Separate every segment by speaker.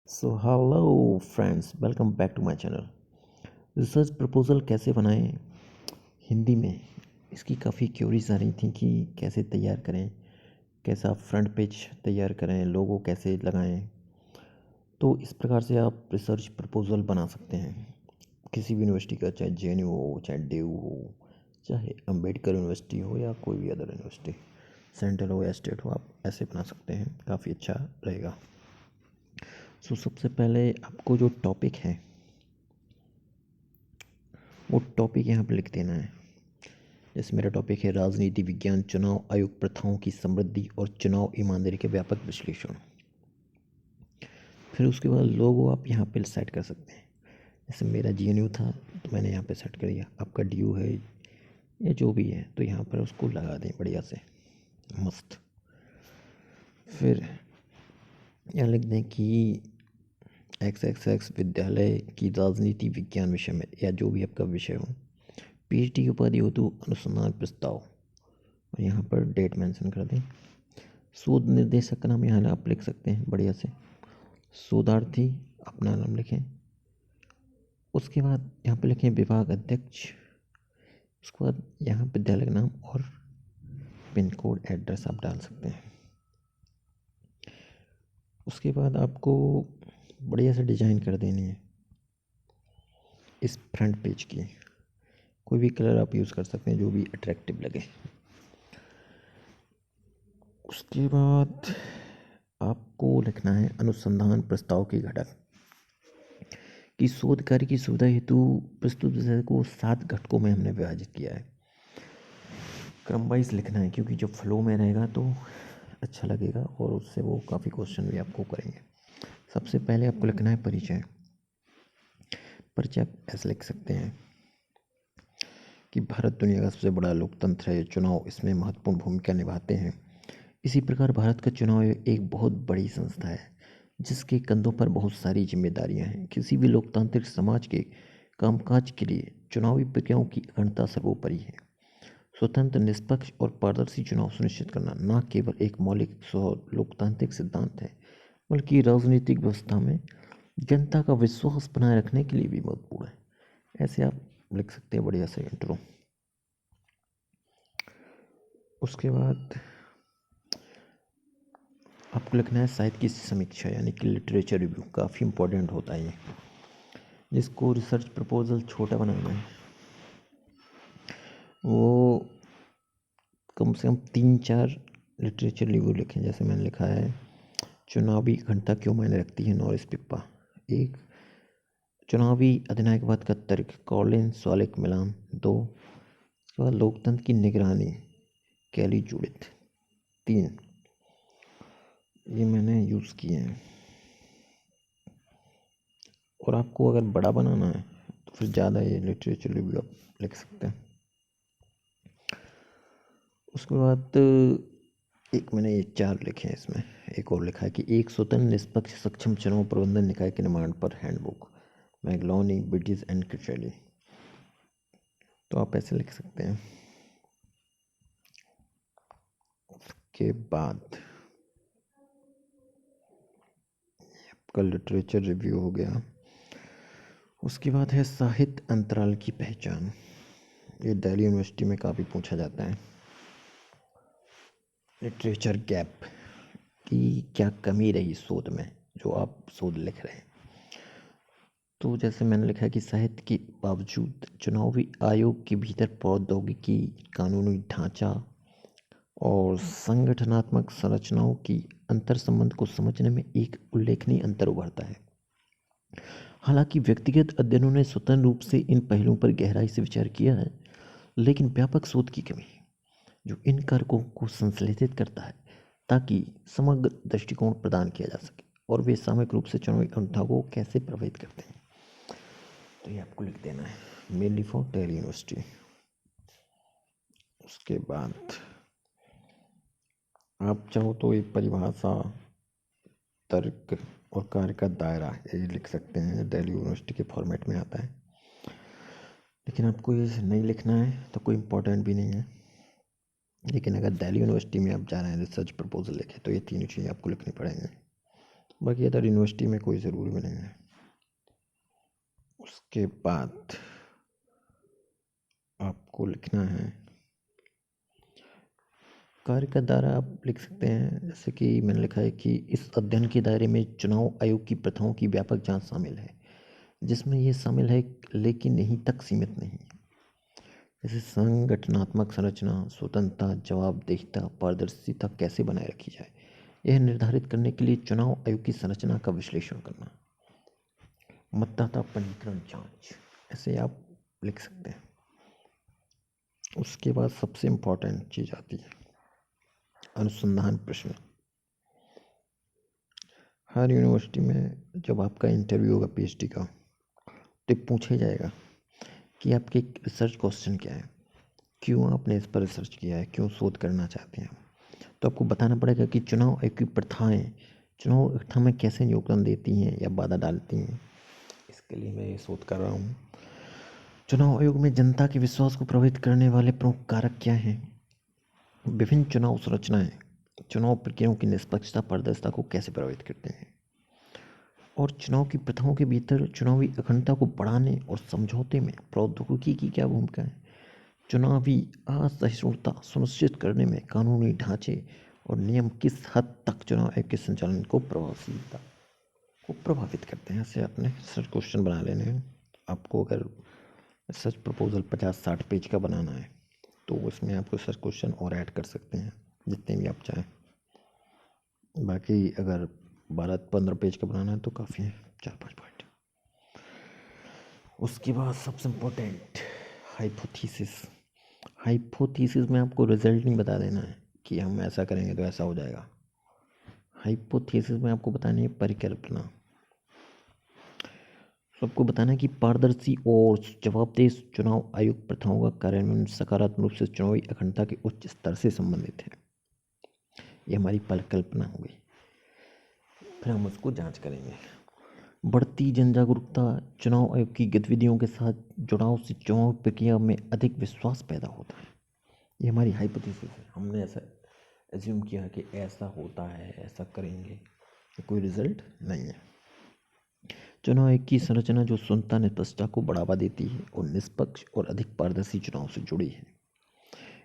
Speaker 1: So hello friends, welcome back to my channel. Research proposal कैसे बनाएं हिंदी में, इसकी काफ़ी क्यूरीज आ रही थी कि कैसे तैयार करें, कैसा फ्रंट पेज तैयार करें, लोगो कैसे लगाएं। तो इस प्रकार से आप रिसर्च प्रपोज़ल बना सकते हैं किसी भी यूनिवर्सिटी का, चाहे जेएनयू हो, चाहे डीयू हो, चाहे अंबेडकर यूनिवर्सिटी हो या कोई भी अदर यूनिवर्सिटी, सेंट्रल हो या स्टेट हो, आप ऐसे बना सकते हैं, काफ़ी अच्छा रहेगा। सबसे पहले आपको जो टॉपिक है वो टॉपिक यहाँ पे लिख देना है। जैसे मेरा टॉपिक है राजनीति विज्ञान, चुनाव आयोग प्रथाओं की समृद्धि और चुनाव ईमानदारी के व्यापक विश्लेषण। फिर उसके बाद लोगो आप यहाँ पे सेट कर सकते हैं। जैसे मेरा जीएनयू था तो मैंने यहाँ पे सेट कर दिया, आपका डीयू है या जो भी है तो यहाँ पर उसको लगा दें बढ़िया से मस्त। फिर यहाँ लिख दें कि XXX विद्यालय की राजनीति विज्ञान विषय में या जो भी आपका विषय हो, पीएचडी की उपाधि हो तो अनुसंधान प्रस्ताव, और यहाँ पर डेट मेंशन कर दें। शोध निर्देशक का नाम यहाँ आप लिख सकते हैं बढ़िया से, शोधार्थी अपना नाम लिखें। उसके बाद यहाँ पे लिखें विभाग अध्यक्ष। उसके बाद यहाँ विद्यालय का नाम और पिन कोड एड्रेस आप डाल सकते हैं। उसके बाद आपको बढ़िया से डिजाइन कर देनी है इस फ्रंट पेज की। कोई भी कलर आप यूज़ कर सकते हैं जो भी अट्रैक्टिव लगे। उसके बाद आपको लिखना है अनुसंधान प्रस्ताव की घटक कि शोध कार्य की सुविधा हेतु प्रस्तुत विषय को 7 घटकों में हमने विभाजित किया है। क्रम वाइज लिखना है क्योंकि जब फ्लो में रहेगा तो अच्छा लगेगा और उससे वो काफ़ी क्वेश्चन भी आपको करेंगे। सबसे पहले आपको लिखना है परिचय। परिचय आप ऐसे लिख सकते हैं कि भारत दुनिया का सबसे बड़ा लोकतंत्र है, चुनाव इसमें महत्वपूर्ण भूमिका निभाते हैं। इसी प्रकार भारत का चुनाव आयोग एक बहुत बड़ी संस्था है जिसके कंधों पर बहुत सारी जिम्मेदारियां हैं। किसी भी लोकतांत्रिक समाज के कामकाज के लिए चुनावी प्रक्रियाओं की अखंडता सर्वोपरि है। स्वतंत्र, निष्पक्ष और पारदर्शी चुनाव सुनिश्चित करना न केवल एक मौलिक लोकतांत्रिक सिद्धांत है बल्कि राजनीतिक व्यवस्था में जनता का विश्वास बनाए रखने के लिए भी महत्वपूर्ण है। ऐसे आप लिख सकते हैं बढ़िया से इंट्रो। उसके बाद आपको लिखना है साहित्य की समीक्षा यानी कि लिटरेचर रिव्यू। काफ़ी इंपॉर्टेंट होता है ये, जिसको रिसर्च प्रपोजल छोटा बनाना है वो कम से कम 3-4 लिटरेचर रिव्यू लिखें। जैसे मैंने लिखा है चुनावी घंटा क्यों मायने रखती है, नॉरिस पिप्पा। एक, चुनावी अधिनायकवाद का तर्क, कॉलिन सॉलिक मिलान। 2, उसके बाद लोकतंत्र की निगरानी, कैली जूडिथ। 3, ये मैंने यूज़ किए हैं। और आपको अगर बड़ा बनाना है तो फिर ज़्यादा ये लिटरेचर रिव्यू आप लिख सकते हैं। उसके बाद एक मैंने ये 4 लिखे हैं, इसमें एक और लिखा है कि एक स्वतंत्र निष्पक्ष सक्षम चुनाव प्रबंधन निकाय के निर्माण पर हैंडबुक, मैगलोनी, ब्रिटिश एंड क्रिचेली। तो आप ऐसे लिख सकते हैं। उसके बाद आपका लिटरेचर रिव्यू हो गया। उसके बाद है साहित्य अंतराल की पहचान। ये दिल्ली यूनिवर्सिटी में काफ़ी पूछा जाता है। लिटरेचर गैप की क्या कमी रही शोध में, जो आप शोध लिख रहे हैं। तो जैसे मैंने लिखा है कि साहित्य के बावजूद चुनावी आयोग के भीतर प्रौद्योगिकी, कानूनी ढांचा और संगठनात्मक संरचनाओं की अंतर संबंध को समझने में एक उल्लेखनीय अंतर उभरता है। हालांकि व्यक्तिगत अध्ययनों ने स्वतंत्र रूप से इन पहलुओं पर गहराई से विचार किया है, लेकिन व्यापक शोध की कमी जो इन कारकों को संश्लेषित करता है ताकि समग्र दृष्टिकोण प्रदान किया जा सके और वे सामूहिक रूप से चुनावी अनुष्ठानों को कैसे प्रभावित करते हैं। तो ये आपको लिख देना है, मेनली फॉर दिल्ली यूनिवर्सिटी। उसके बाद आप चाहो तो ये परिभाषा, तर्क और कार्य का दायरा ये लिख सकते हैं, दिल्ली यूनिवर्सिटी के फॉर्मेट में आता है। लेकिन आपको ये नहीं लिखना है तो कोई इम्पोर्टेंट भी नहीं है। लेकिन अगर दिल्ली यूनिवर्सिटी में आप जा रहे हैं रिसर्च प्रपोजल लिखे तो ये तीनों चीज़ें आपको लिखनी पड़ेंगी। बाकी अदर यूनिवर्सिटी में कोई ज़रूरी भी नहीं है। उसके बाद आपको लिखना है कार्य का दायरा। आप लिख सकते हैं जैसे कि मैंने लिखा है कि इस अध्ययन के दायरे में चुनाव आयोग की प्रथाओं की व्यापक जांच शामिल है, जिसमें ये शामिल है लेकिन यहीं तक सीमित नहीं। जैसे संगठनात्मक संरचना, स्वतंत्रता, जवाबदेहिता, पारदर्शिता कैसे बनाए रखी जाए, यह निर्धारित करने के लिए चुनाव आयोग की संरचना का विश्लेषण करना। मतदाता पंजीकरण जांच, ऐसे आप लिख सकते हैं। उसके बाद सबसे इम्पोर्टेंट चीज़ आती है अनुसंधान प्रश्न। हर यूनिवर्सिटी में जब आपका इंटरव्यू होगा पीएचडी का, तो पूछा जाएगा कि आपके रिसर्च क्वेश्चन क्या है, क्यों आपने इस पर रिसर्च किया है, क्यों शोध करना चाहते हैं। तो आपको बताना पड़ेगा कि चुनाव आयोग की प्रथाएं चुनाव प्रथा में कैसे योगदान देती हैं या बाधा डालती हैं। इसके लिए मैं ये शोध कर रहा हूँ। चुनाव आयोग में जनता के विश्वास को प्रभावित करने वाले प्रमुख कारक क्या हैं। विभिन्न चुनाव संरचनाएं चुनाव प्रक्रियाओं की निष्पक्षता, पारदर्शिता को कैसे प्रभावित करते हैं। और चुनाव की प्रथाओं के भीतर चुनावी अखंडता को बढ़ाने और समझौते में प्रौद्योगिकी की क्या भूमिका है। चुनावी असहिष्णुता सुनिश्चित करने में कानूनी ढांचे और नियम किस हद तक चुनाव आयोग के संचालन को प्रभावशीलता को प्रभावित करते हैं। ऐसे अपने रिसर्च क्वेश्चन बना लेने हैं। आपको अगर रिसर्च प्रपोजल 50-60 पेज का बनाना है तो उसमें आप रिसर्च क्वेश्चन और ऐड कर सकते हैं जितने भी आप चाहें। बाकी अगर 12-15 पेज का बनाना है तो काफ़ी है, 4-5 पॉइंट। उसके बाद सबसे इम्पोर्टेंट हाइपोथेसिस। हाइपोथेसिस में आपको रिजल्ट नहीं बता देना है कि हम ऐसा करेंगे तो ऐसा हो जाएगा। हाइपोथेसिस में आपको बतानी है परिकल्पना। सबको बताना है कि पारदर्शी और जवाबदेह चुनाव आयोग प्रथाओं का कार्यान्वयन सकारात्मक रूप से चुनावी अखंडता के उच्च स्तर से संबंधित है। ये हमारी परिकल्पना हो गई। फिर हम उसको जांच करेंगे। बढ़ती जन जागरूकता चुनाव आयोग की गतिविधियों के साथ जुड़ाव से चुनाव प्रक्रिया में अधिक विश्वास पैदा होता है। ये हमारी हाइपोथेसिस है। हमने ऐसा एज्यूम किया कि ऐसा होता है, ऐसा करेंगे, कोई रिजल्ट नहीं है। चुनाव आयोग की संरचना जो स्वतंत्रता निष्पक्षता को बढ़ावा देती है और निष्पक्ष और अधिक पारदर्शी चुनाव से जुड़ी है।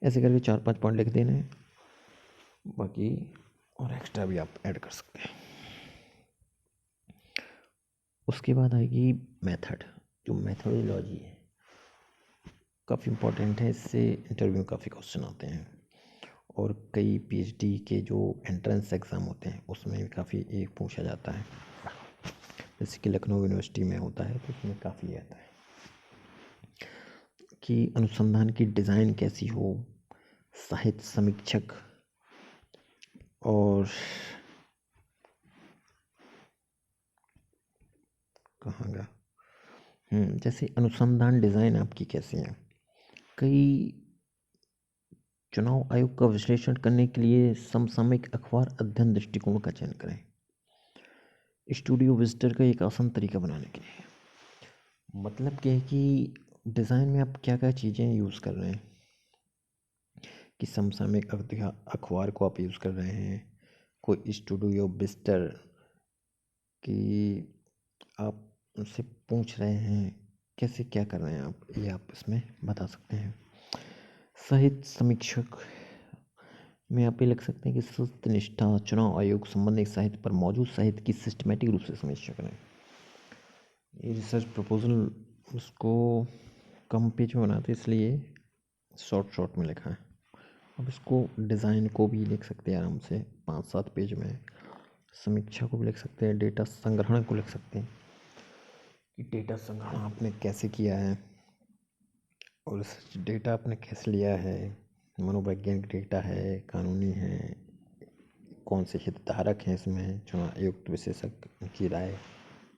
Speaker 1: ऐसे करके 4-5 पॉइंट लिख देने, बाकी और एक्स्ट्रा भी आप ऐड कर सकते हैं। उसके बाद आएगी मेथड। जो मेथोडोलॉजी है काफ़ी इम्पोर्टेंट है, इससे इंटरव्यू में काफ़ी क्वेश्चन आते हैं और कई पीएचडी के जो एंट्रेंस एग्ज़ाम होते हैं उसमें भी काफ़ी ये पूछा जाता है। जैसे कि लखनऊ यूनिवर्सिटी में होता है तो उसमें काफ़ी आता है कि अनुसंधान की डिज़ाइन कैसी हो, साहित्य समीक्षक और कहाँ गया, जैसे अनुसंधान डिज़ाइन आपकी कैसी है। कई चुनाव आयोग का विश्लेषण करने के लिए समसामयिक अखबार अध्ययन दृष्टिकोण का चयन करें। स्टूडियो विजिटर का एक आसान तरीका बनाने के लिए मतलब क्या है कि डिज़ाइन में आप क्या क्या चीज़ें यूज़ कर रहे हैं कि समसामयिक अखबार को आप यूज़ कर रहे हैं, कोई स्टूडियो विजिटर कि आप उनसे पूछ रहे हैं कैसे क्या कर रहे हैं आप, ये आप इसमें बता सकते हैं। साहित्य समीक्षक में आप ये लिख सकते हैं कि सत्यनिष्ठा चुनाव आयोग संबंधित साहित्य पर मौजूद साहित्य की सिस्टमेटिक रूप से समीक्षा करें। ये रिसर्च प्रपोजल उसको कम पेज में बनाते इसलिए शॉर्ट में लिखा है। अब इसको डिज़ाइन को भी लिख सकते हैं आराम से 5-7 पेज में, समीक्षा को भी लिख सकते हैं, डेटा संग्रहण को लिख सकते हैं कि डेटा संग्रहण आपने कैसे किया है और इस डेटा आपने कैसे लिया है, मनोवैज्ञानिक डेटा है, कानूनी है, कौन से हितधारक हैं इसमें, चुनाव आयुक्त विशेषज्ञ की राय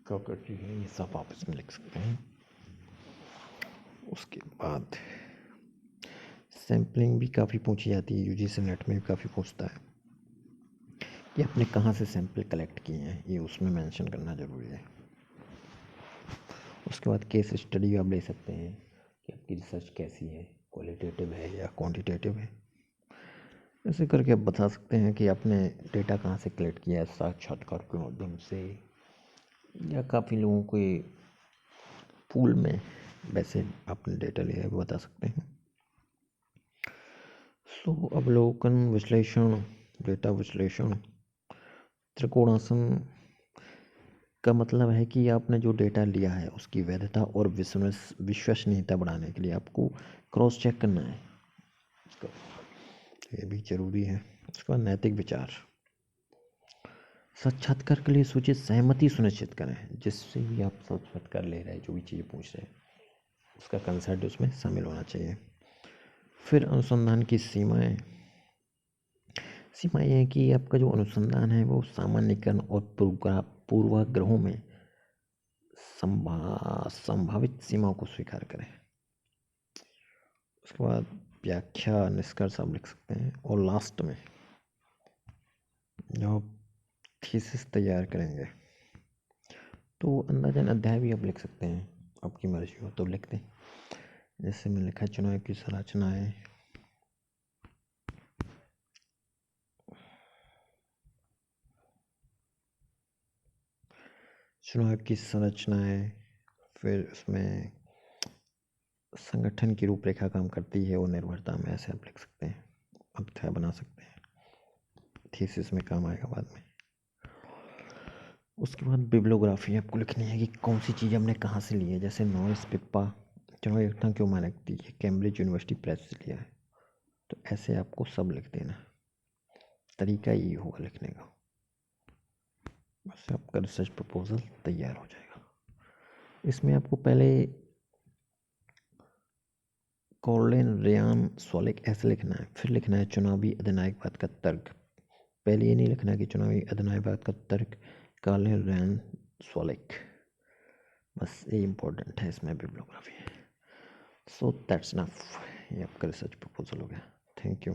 Speaker 1: प्रॉपर्टी है, ये सब आप इसमें लिख सकते हैं। उसके बाद सैम्पलिंग भी काफ़ी पूछी जाती है, यूजीसी नेट में भी काफ़ी पूछता है कि आपने कहाँ से सैंपल कलेक्ट किए हैं, ये उसमें मेंशन करना ज़रूरी है। उसके बाद केस स्टडी आप ले सकते हैं कि आपकी रिसर्च कैसी है, क्वालिटेटिव है या क्वांटिटेटिव है। ऐसे करके आप बता सकते हैं कि आपने डेटा कहाँ से कलेक्ट किया है, साक्षात्कार के माध्यम से या काफ़ी लोगों के पूल में वैसे आपने डेटा लिया है, वो बता सकते हैं। अवलोकन विश्लेषण, डेटा विश्लेषण, त्रिकोणासन का मतलब है कि आपने जो डेटा लिया है उसकी वैधता और विश्वसनीयता बढ़ाने के लिए आपको क्रॉस चेक करना है, ये भी जरूरी है। उसके बाद नैतिक विचार, साक्षात्कार के लिए सूचित सहमति सुनिश्चित करें, जिससे भी आप साक्षात्कार ले रहे हैं, जो भी चीज़ें पूछ रहे हैं उसका कंसेंट उसमें शामिल होना चाहिए। फिर अनुसंधान की सीमाएं, सीमाएं हैं कि आपका जो अनुसंधान है वो सामान्यकरण और पूर्वाग्रहों में संभावित सीमाओं को स्वीकार करें। उसके बाद व्याख्या, निष्कर्ष आप लिख सकते हैं। और लास्ट में जब आप थीसिस तैयार करेंगे तो अंदाजन अध्याय भी आप लिख सकते हैं, आपकी मर्जी हो तो लिख दें। जैसे मैंने लिखा चुनाव की संरचनाएं, चुनाव की संरचनाएं, फिर उसमें संगठन की रूपरेखा काम करती है और निर्भरता में, ऐसे आप लिख सकते हैं, अध्याय बना सकते हैं, थीसिस में काम आएगा बाद में। उसके बाद बिब्लियोग्राफी आपको लिखनी है कि कौन सी चीज़ हमने कहाँ से ली है। जैसे नॉरिस पिप्पा चुनाव एकता क्यों मानकती है, कैम्ब्रिज यूनिवर्सिटी प्रेस से लिया है, तो ऐसे आपको सब लिख देना। तरीका ये होगा लिखने का, बस आपका रिसर्च प्रपोजल तैयार हो जाएगा। इसमें आपको पहले कॉर्लेन रेयान सोलेक ऐसे लिखना है, फिर लिखना है चुनावी अधिनायकवाद का तर्क। पहले ये नहीं लिखना है कि चुनावी अधिनायकवाद का तर्क कॉर्लेन रेयान सोलेक, बस ये इम्पोर्टेंट है इसमें बिब्लियोग्राफी। सो दैट्स नफ, ये आपका रिसर्च प्रपोजल हो गया। Thank you.